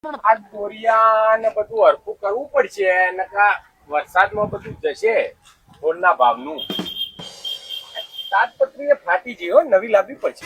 આ દોરિયા ને બધું હરખું કરવું પડશે નકા વરસાદમાં બધું જશે ઢોરના ભાવનું તાડપત્રી ફાટી જઈ હો નવી લાવવી પડશે.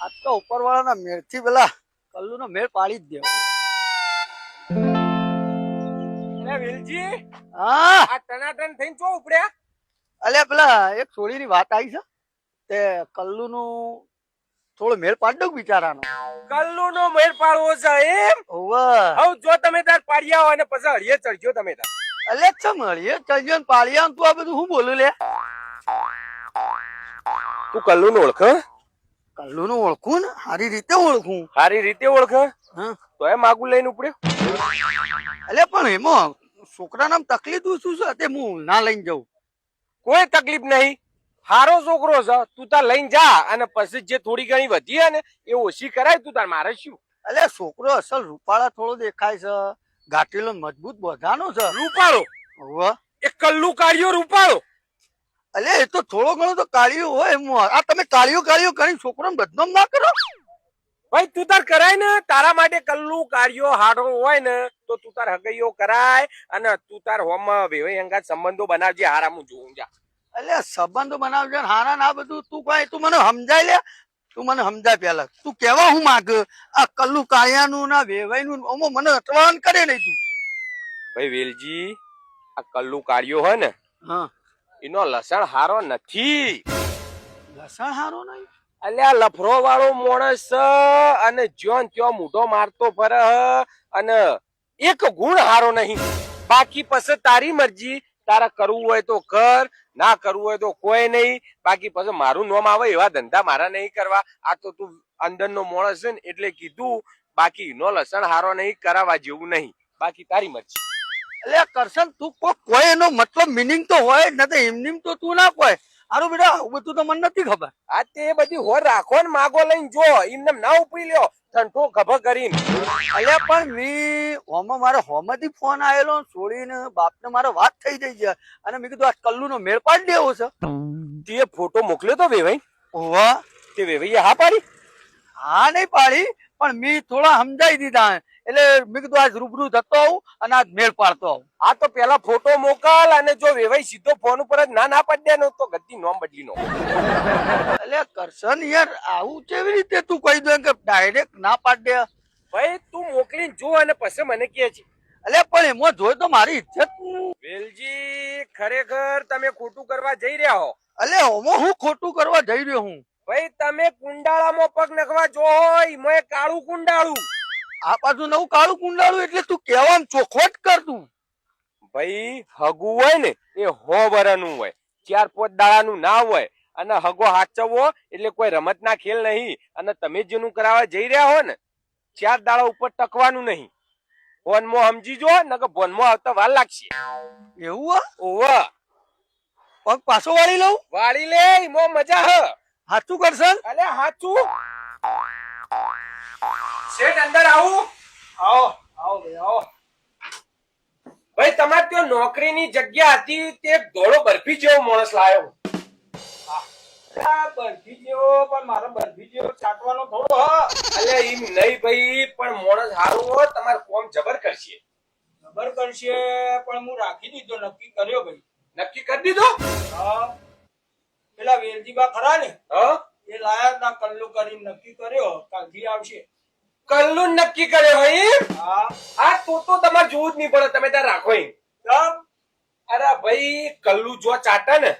આજ તો ઉપરવાળાના મેળથી પેલા કલ્લુનો મેળ પાડી જ દેવો. અરે વેલજી હા આ ટનાટન થઈને ચો ઉપડ્યા? અલ્યા પેલા એક છોડીની વાત આવી છે તે કલ્લુનું થોડો મેળ પાડી દઉં બિચારાનો. કલ્લુનો મેળ પાડવો છે એમ? ઓવે હવ જો તમે તાર પાડ્યા હોય ને પછી હળીએ ચડજો તમે તાર. અલ્યા ચમ મળીએ ચલજો ને પાળિયા તું આ બધું શું બોલું લે? તું કલ્લુને ઓળખ? કલ્લુનું ઓળખું ને સારી રીતે ઓળખું. સારી રીતે ઓળખ હા તો એ માગું લઈને ઉપડ્યો? અલ્યા પણ એમાં છોકરાના તકલીફ શું છે તે હું ના લઈને જાઉં? કોઈ તકલીફ નહીં, હારો છોકરો છે, તું તાર લઈને જા અને પછી જે થોડી ઘણી વધી હે ને એ ઓછી કરાય. તું તાર મારે શું? અલ્યા છોકરો અસલ રૂપાળા થોડો દેખાય છે, ગાંઠેલો મજબૂત બધાનો છે. રૂપાળો? ઓવે એ કલ્લુ કાઢ્યો રૂપાળો? અલ્યા એ તો થોડો ઘણો તો કાળિયો હોય એમ. આ તમે કાળિયો કરી છોકરાને બદનામ ના કરો. ભાઈ તું તાર કરાય ને, તારા માટે કલ્લુ કાઢ્યો હાડો હોય ને તો તું તાર હગૈયો કરાય અને તું તાર હોમ વેવાઈ અંગાત સંબંધો બનાવજે. હારા હું જોઉં જા. અલ્યા સંબંધો બનાવજો ને હારા ના બધું તું કઈ તું મને સમજાય લે. તું મને સમજાય પેલા તું કેવા હું માગ આ કલ્લુ કાળિયાનું ના વેવાઈનું મને અટવાન કરે નહીં તું. ભાઈ વેલજી આ કલ્લુ કાઢ્યો હોય ને હા એનો લસણ હારો નથી. લસણ હારો નહીં? અલ્યા લફરો વાળો માણસ છે અને જ્યો ત્યો મૂઢો મારતો ફરે અને એક ગુણ હારો નહીં. બાકી પછી તારી મરજી, તારા કરવું હોય તો કર, ના કરવું હોય તો કોઈ નહીં. બાકી પછી મારું નામ આવે એવા ધંધા મારા નહીં કરવા. આ તો તું અંદર નો માણસ છે ને એટલે કીધું. બાકી નો લસણ હારો નહીં, કરાવવા જેવું નહીં. બાકી તારી મરજી. અલ્યા કરશન તું કોઈ એનો મતલબ મિનિંગ તો હોય જ નથી. એમની તો તું ના કોઈ હારું બેટા આવું બધું તો મને નથી ખબર. આ તે બધી હોર રાખો ને માગો લઈને જો એમને ના ઉપડી લ્યો ઠંઠો ખભા કરીને. અલ્યા પણ હોમાં મારે હોમાંથી ફોન આવેલો છોડીને બાપને મારે વાત થઈ જઈ છે અને મેં કીધું આ કલ્લુનો મેળ પાડી દેવો છે. તે ફોટો મોકલ્યો તો વેવાઈ? ઓવા તે વેવાઈએ હા પાડી? હા નહીં પાડી પણ મેં થોડા સમજાઈ દીધા એટલે મેં કીધું આજ રૂબરૂ જતો આવું અને આજ મેળ પાડતો આવું. આ તો પેલા ફોટો મોકલ અને જો વેવાઈ સીધો ફોન ઉપર જ ના પાડી દે તો ગદ્દી નોમ બદલી નો. એટલે કરશન યાર આવું કેવી રીતે તું કહી દે કે ડાયરેક્ટ ના પાડી દે? ભાઈ તું મોકલીને જો અને પછી મને કહે છે. એટલે પણ એમાં જોઈ તો મારી ઇજ્જત. વેલજી ખરેખર તમે ખોટું કરવા જઈ રહ્યા હો. એટલે ઓમાં હું ખોટું કરવા જઈ રહ્યો હું? ભાઈ તમે કુંડાળામાં પગ નખવા જો એમાં કાળું કુંડાળું. આ પાછું નવું કાળું કુંડાળું એટલે તું કેવામ ચોખવટ કર તું. ભાઈ હગું હોય ને એ 100 વર્ષનું હોય, 4-5 દાડાનું ના હોય. અને હગો હાચવવો એટલે કોઈ રમતના ખેલ નહીં. અને તમે જેનું કરાવવા જઈ રહ્યા હો ને 4 દાડા ઉપર ટકવાનું નહીં. ફોનમાં સમજી જો નકર ફોનમાં આવતા વાર લાગશે. એવું ઓવા પગ પાછો વાળી લઉં? વાળી લે એમાં મજા હ. હાચું કરશન? અલે હાચું. શેઠ અંદર આવું? આવો આવો ભાઈ આવો. ભાઈ તમારે ત્યાં નોકરીની જગ્યા હતી તે એક ધોળો બરફી જેવો માણસ લાયો. બરફી જેવો પણ મારો બરફી જેવો ચાટવાનો થોડો હ. અલે એમ નહીં ભાઈ પણ માણસ હારું હો તમારે કોમ જબર કરશે. જબર કરશે પણ હું રાખી દીધો, નક્કી કર્યો ભાઈ. નક્કી કરી દીધો? હા પેલા વેલજીબા ખરા ને હા એ લાયા ના કલ્લુ કરીને નક્કી કર્યો કાલથી આવશે. કલ્લુ નક્કી કર્યો ભાઈ? હા આ તો તમારે જોવું જ નહીં પડે, તમે ત્યાં રાખો એમ. અરે ભાઈ કલ્લુ જો ચાટે ને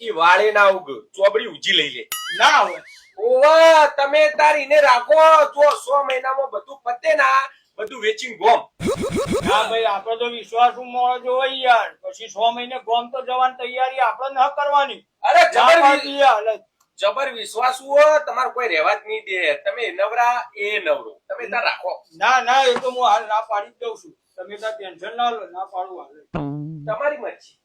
ઈ વાળે ના ઉગ ચોબડી ઉજી લઈ લે ના હોય. ઓવા તમે તાર ઈને રાખો જો 100 મહિનામાં બધું પતે ના બધું વેચીને ગોમ. હા ભાઈ આપડે તો વિશ્વાસ મોડો જો હોય યાર, પછી 100 મહિને ગોમ તો જવાની તૈયારી આપણે ન કરવાની. અરે જબર જબર વિશ્વાસ હોય તમારે કોઈ રહેવા જ નહીં દે. તમે નવરા એ નવરો, તમે તાર રાખો. ના ના એ તો હું હાલ ના પાડી જ દઉં છું. તમે તાર ટેન્શન ના લો, ના પાડું હાલ. તમારી મરજી.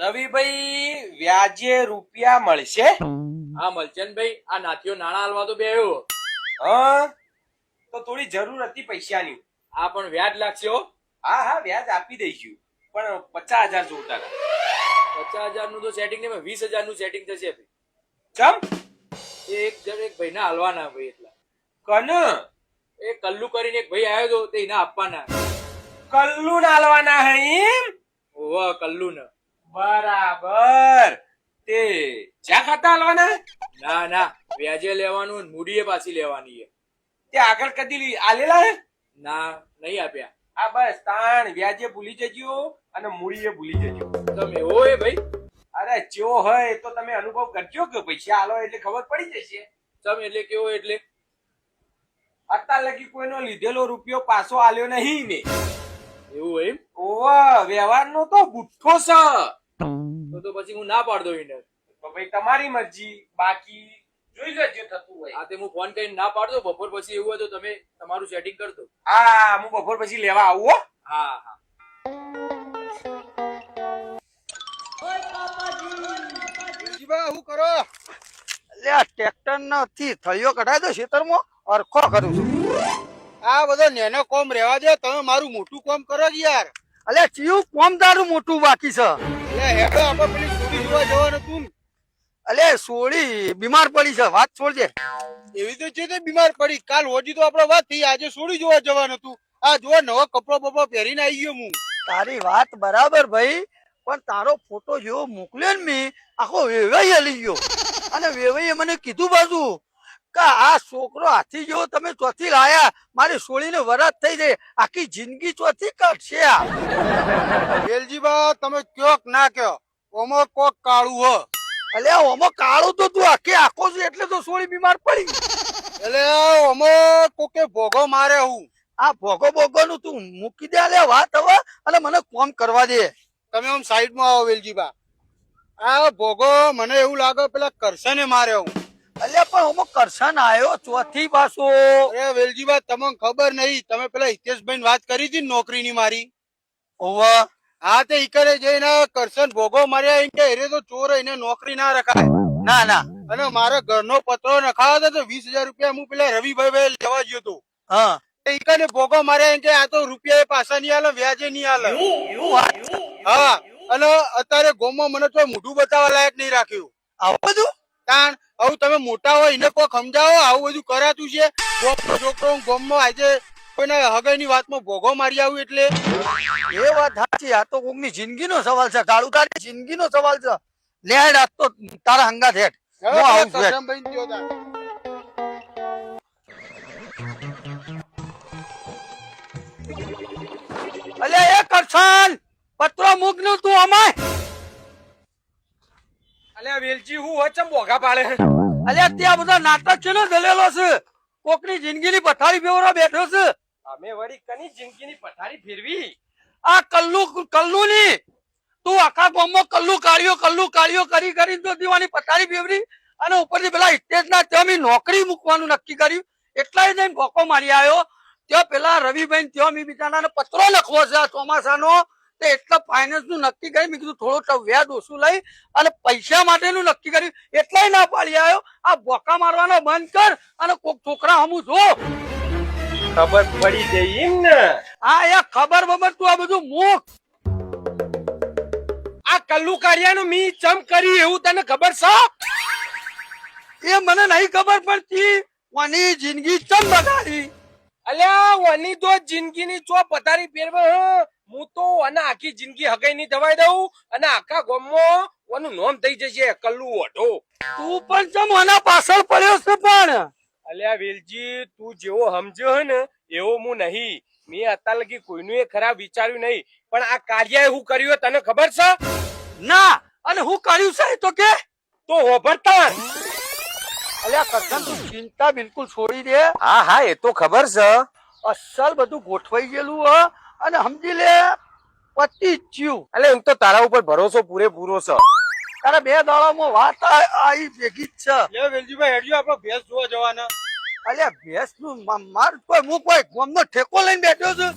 રવિભાઈ વ્યાજે રૂપિયા મળશે? હા મળશે ને ભાઈ. આ નાથીઓ નાણા હાલવા તો બેહ્યો. હા તો થોડી જરૂર હતી પૈસાની. આ પણ વ્યાજ લાગશે હો. હા હા વ્યાજ આપી દઈશું પણ 50,000 જોતા હતા. 50,000 નું તો સેટિંગ નહીં, 20,000 નું સેટિંગ થશે. ચમ એ એક ભાઈને હાલવાના ભાઈ એટલા. કન એ કલ્લુ કરીને એક ભાઈ આવ્યો તો તે એને આપવાના. કલ્લુ નાલવાના હે એમ? ઓવા કલ્લુ ને. બરાબર. તે ચા ખાતા હાલવાના? ના ના વ્યાજે લેવાનું ને મૂડીએ પાછી લેવાની છે. તે આગળ કદી આલેલા હે? ના નહીં આપ્યા. આ બસ તાણ વ્યાજે ભૂલી જજો અને મૂડીએ ભૂલી જજો. તમે એવો એ ભાઈ? અરે ચો હોય તો તમે અનુભવ કરજો કે પૈસા આલો એટલે ખબર પડી જશે. તમે એટલે કેવો એટલે? અત્યાર લગી કોઈનો લીધેલો રૂપિયો પાછો આલ્યો નહીં ને. એવું એમ? ઓવા વ્યવહારનો તો ગુઠ્ઠો છે. તો પછી હું ના પાડ દઉં એને. તો ભાઈ તમારી મરજી, બાકી જોઈ લેજો થતું હોય. હા તે હું ફોન કરીને ના પાડ દઉં. બપોર પછી એવું હોય તો તમે તમારું સેટિંગ કરી દો. હા હું બપોર પછી લેવા આવું હો. હા હા. શું કરો? એટલે આ ટ્રેક્ટર નથી થળીઓ કઢાય તો ખેતરમાં અરખો કરું છું. આ બધો નેનો કોમ રેવા દે, તમે મારું મોટું કોમ કરો જ યાર. અલ્યા ચિયું કોમ તારું મોટું બાકી છે. એટલે હેડો આપણે પેલી છોડી જોવા જવાનું તું. અલે સોળી બીમાર પડી છે, વાત છોડજે. એવી તો છે તે બીમાર પડી. કાલ હોજી તો આપણે વાત થઈ, આજે છોડી જોવા જવાનું હતું. આ જો નવો કપડો બપડો પહેરીને આવી ગયો હું. તારી વાત બરાબર ભાઈ, પણ તારો ફોટો જેવો મોકલ્યો ને મેં, આખો વેવાઈ હલી ગયો. અને વેવાઈએ મને કીધું બાજુ કે આ છોકરો હાથી જેવો તમે ચોથી લાયા, મારી સોળીને વરાત થઈ જાય, આખી જિંદગી ચોથી કાઢશે આ. વેલજીબા તમે કયો કે ના કયો, ઓમો કોક કાળું હ. અલે ઓમો કાળું તો તું આખો છે એટલે તો સોળી બીમાર પડી. એટલે ઓમો કોકે ભોગો મારે હું. આ ભોગો નું તું મૂકી દે લે વાત હવે, અને મને કોમ કરવા દે. તમે આમ સાઈડ માં આવો વેલજીબા. આ ભોગો મને એવું લાગે પેલા કરશને મારે હું. અલ્યા પણ ઓમો કરશન આવ્યો ચોથી પાછો. અરે વેલજીબા તમને ખબર નહીં, તમે પેલા હિતેશભાઈ વાત કરી હતી નોકરીની મારી. ઓવા હા તે ઈકરે જઈને કરશન ભોગો માર્યા એમ કે એરે તો ચોર એને નોકરી ના રખાય. ના ના અને મારા ઘરનો પત્રો નખાવો હતો તો 20,000 રૂપિયા હું પેલા રવિભાઈ લેવા ગયો હતો. હા ઈકને ભોગો માર્યા એમ કે આ તો રૂપિયા પાછા નહીં આલે, વ્યાજે નહીં આલે. હા અને અત્યારે ગોમમાં મને તો મોઢું બતાવવા લાયક નહીં રાખ્યું. આવું બધું તાણ આવું તમે મોટા હોય એને કોઈ સમજાવો, આવું બધું કરાતું છે. ગોમનો છોકરો ગોમમાં આજે કોઈને હગાઈની વાતમાં ભોગો મારી આવું એટલે એ વાત સાચી. આ તો કોકની જિંદગીનો સવાલ છે કાળુ, તારી જિંદગીનો સવાલ છે. લે હેડ આજ તો તારા હંગાત હેડ. હું આવું છું હેડ. કરશનભાઈ ને કયો તાણ. અલ્યા એ કરશન પત્રો મૂક નું તું અમાય. અલ્યા વેલજી હું વચ્ચે બોઘા પાડે. અલ્યા ત્યાં બધા નાટક છે ને દલેલો છે, કોકની જિંદગીની પથારી ફેવરો બેઠો છે. અમે વળી કની જિંદગીની પથારી ફેરવી. આ કલ્લુ ની તું આખા ગામમાં કલ્લુ કાઢ્યો કરી કરીને તો દીવાની પથારી ફેવરી, અને ઉપરથી પેલા સ્ટેજ ના ત્યાં નોકરી મૂકવાનું નક્કી કર્યું. એટલા જઈને ભોકો મારી આવ્યો. ત્યાં પેલા રવિભાઈ ત્યાં મેં બિચારાને પત્રો લખવો છે ચોમાસાનો, તો એટલા ફાઇનાન્સ નું નક્કી કરી. મેં કીધું થોડો વ્યાજ ઓછું લઈ અને પૈસા માટેનું નક્કી કર્યું, એટલાય ના પાડી આવ્યો. આ ભોકા મારવાનો બંધ કર અને કોક છોકરા હમું જો ખબર પડી ગઈ એમ ને? હા એ ખબર બબર તું આ બધું મૂક. આ કલ્લુ કાઢિયાનું મી ચમ કરી એવું તને ખબર છે? એ મને નહીં ખબર પડતી. કોની જિંદગી ચમ બગાડી. અલ્યા વની તો જિંદગીની ચો પથારી ફેરવે. હું તો અને આખી જિંદગી હગાઈ ની દવાઈ દઉં અને આખા ગામમાં ઓનું નામ થઈ જશે કલ્લુ ઓઢો. તું પણ ચમ આના પાછળ પડ્યો છે પણ. અલ્યા વેલજી તું જેવો સમજ્યો હે ને એવો હું નહીં. મેં અત્યાર લગી કોઈનું ખરાબ વિચાર્યું નહીં, પણ આ કાર્ય હું કર્યું તને ખબર છે? ના અને હું કર્યું છે તો કે તો હોભરતા. અલ્યા કરશન તું ચિંતા બિલકુલ છોડી દે. હા હા એ તો ખબર છે. અસલ બધું ગોઠવાઈ ગયેલું હ, અને સમજી લે પતી જ ગયું. એટલે એમ તો તારા ઉપર ભરોસો પૂરેપૂરો છે. તારા 2 દાડામાં વાત આવી ભેગી જ છે. લે વેલજીભાઈ હેડજો આપણે ભેંસ જોવા જવાના. અલ્યા ભેંસ નું માર હું કોઈ ગામનો ઠેકો લઈને બેઠો છું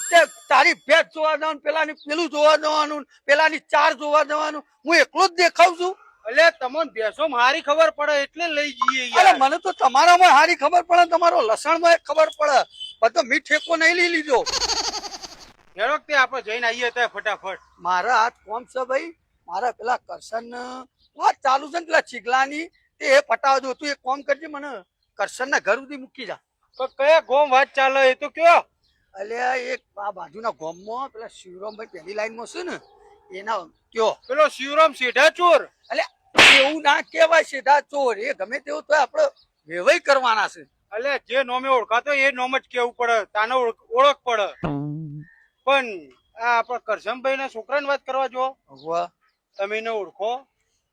કે તારી ભેંસ જોવા જવાનું, પેલાની પેલું જોવા જવાનું, પેલાની 4 જોવા જવાનું. હું એકલો જ દેખાવ છું. એટલે તમને ભેંસો મારી ખબર પડે એટલે લઈ જઈએ અરે યાર. મને તો તમારામાં સારી ખબર પડે, તમારો લસણમાં ખબર પડે. બધો મી ઠેકો નહીં લઈ લીધો. હેડો તે આપણે જઈને આવીએ ત્યાં ફટાફટ. મારા હાથ કોમ છે ભાઈ. મારા પેલા કરશન વાત ચાલુ છે ને પેલા ચીગલાની, તે એ પટાવ દો. તું એક કામ કરજે, મને કરશન ના ઘર સુધી મૂકી જા. તો કયા ગોમ વાત ચાલે એ તો કયો? અલ્યા એક આ બાજુના ગામમાં પેલા શિવરામભાઈ પહેલી લાઈનમાં છે ને એના કયો. પેલો શિવરામ શેઠા ચોર. અલ્યા એવું ના કહેવાય સીધા ચોર. એ ગમે તેવું તો આપણે વેવાઈ કરવાના છે. અલે જે નોમે ઓળખાતો એ નોમ જ કેવું પડે, તાને ઓળખ પડે. પણ આ આપણા કરશનભાઈ ના છોકરાની વાત કરવા જો, વાહ, તમે એને ઓળખો?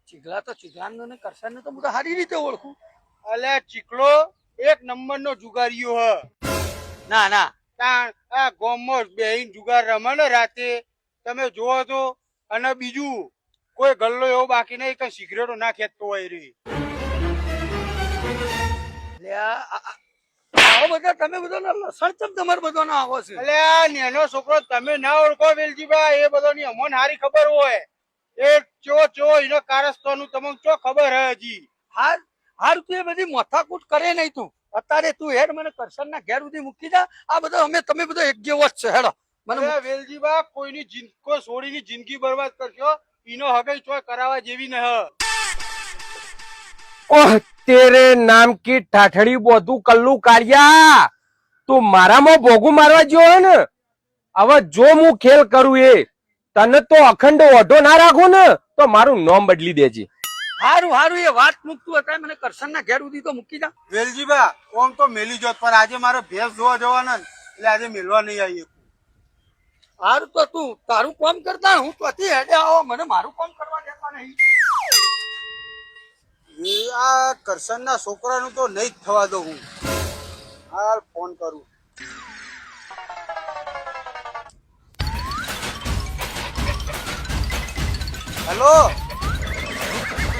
ચીગલા તો ચીગલાનો ને કરશન ને તો હું તો સારી રીતે ઓળખું. અલે ચીકલો એક નંબર નો જુગારીયો હ. ના ના આ ગોમમાં બેહીન જુગાર રમે ને રાતે, તમે જોવો તો. અને બીજું કોઈ ગલ્લો એવો બાકી નહીં કે સિગરેટો ના ખેંચતો હોય રે. આવો બધા તમે બધા લસણ ચમ તમારે બધો ના આવો છે. અલે આ નેનો છોકરો તમે ના ઓળખો વેલજીભાઈ, એ બધાની અમને હારી ખબર હોય. એ ચો એનો કારસ્તાનું તમને ચો ખબર હે હજી. હાર તું એ બધી માથાકૂટ કરે નહીં તું. અત્યારે તું હેડ મને કરશન ના ઘેર સુધી મૂકી જા. આ બધો તમે બધો એક જેવો જ છે. હેડો મને અરે વેલજીબા, કોઈ છોડીની જિંદગી બરબાદ કરશો ઈનો હગઈ ચોય કરાવવા જેવી ન હ. ઓહ તેરે નામ કી ઠાઠડી બોધું કલ્લુ કાઢ્યા. તું મારામાં ભોગું મારવા જેવો ને. હવે જો હું ખેલ કરું એ તને તો અખંડ ઓઢો ના રાખું ને તો મારું નામ બદલી દેજે. હારું એ વાત મૂકતું હતા મને કરશન ના ઘેર સુધી તો મૂકી જા. વેલજીબા ઓમ તો મેલી જોત, પણ આજે મારો ભેંસ જોવા જવાના ને એટલે આજે મેલવા નહીં આવી. હારું તો તું તારું કામ કરતા, હું તો હેડે આવો, મને મારું કામ કરવા દેતા નહીં. આ કરશન ના છોકરાનું તો નહીં જ થવા દઉં હું. હાલ ફોન કરું. હેલો,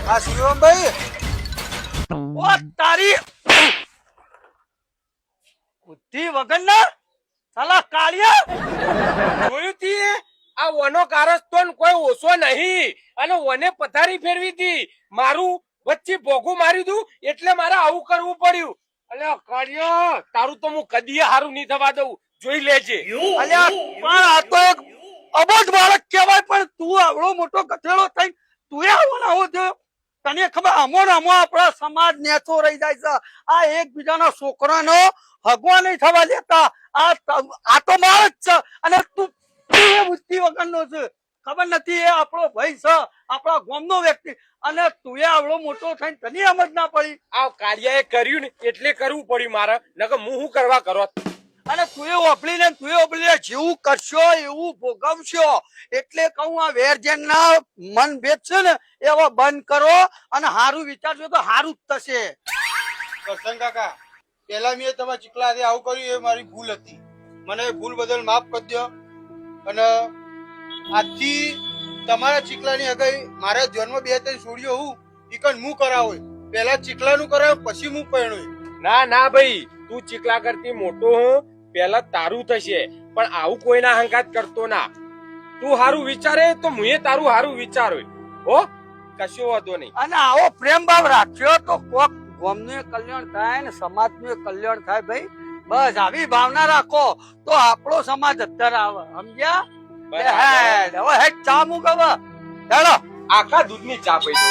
હા શિવરામભાઈ. ઓ તારી બુદ્ધિ વગર ના સાલા કાળિયા. જોયું તી આ વનો કારસ્તોન કોઈ ઓછો નહીં અને વને પથારી ફેરવી હતી. મારું વચ્ચે ભોગું મારી દઉં એટલે મારે આવું કરવું પડ્યું. અલ્યા કાળિયો, તારું તો હું કદી હારું નહીં થવા દઉં, જોઈ લેજે. અલ્યા પણ આ તો એક અબોધ બાળક કહેવાય, પણ તું આવડો મોટો ગધેડો થઈ તું આવો ને આવો થયો. તને ખબર આમો ને આમો આપણા સમાજ નેચો રહી જાય છે. આ એકબીજાના છોકરાનો હગવા નહીં થવા દેતા. આ તો માર જ છે અને તું એ બુદ્ધિ વગરનો છે. ખબર નથી એ આપણો ભાઈ છે, આપણા ગામનો વ્યક્તિ, અને તું એ આવડો મોટો થઈને તને સમજ ના પડી. આ કાળિયાએ કર્યું ને એટલે કરવું પડ્યું મારે, નકર હું શું કરવા કરો. અને તું એ ઓપલીને જેવું કરશો એવું ભોગવશો. એટલે કહું આ વેરજેન ના મન ભેદ છે ને એવા બંધ કરો અને હારું વિચારશો તો હારું જ થશે. કરશન કાકા, પેલા મેં તમારા ચીકલા હાથે આવું કર્યું એ મારી ભૂલ હતી. મને એ ભૂલ બદલ માફ કરી દો. અને આજથી તમારા ચીકલાની હગાઈ મારા જન્મ 2-3 છોડ્યો હું ઈકન હું કરાવો. પેલા ચીકલાનું કરાવ પછી હું પરણ્યો. ના ના ભાઈ, તું ચીકલા કરતી મોટો હું પેલા તારું થશે, પણ આવું કોઈના હંગાત કરતો ના. તું હારું વિચારે તો મુએ તારું હારું વિચાર્યું હો, કશો વાંધો નહીં. અને આવો પ્રેમ ભાવ રાખ્યો તો કોક ગામનું કલ્યાણ થાય ને સમાજનું કલ્યાણ થાય. ભાઈ બસ આવી ભાવના રાખો તો આપણો સમાજ અત્યારે આવે. સમજ્યા? બરાબર. હેડ હવે હેડ ચા મૂક હવે. હેડો. આખા દૂધની ચા પી દો.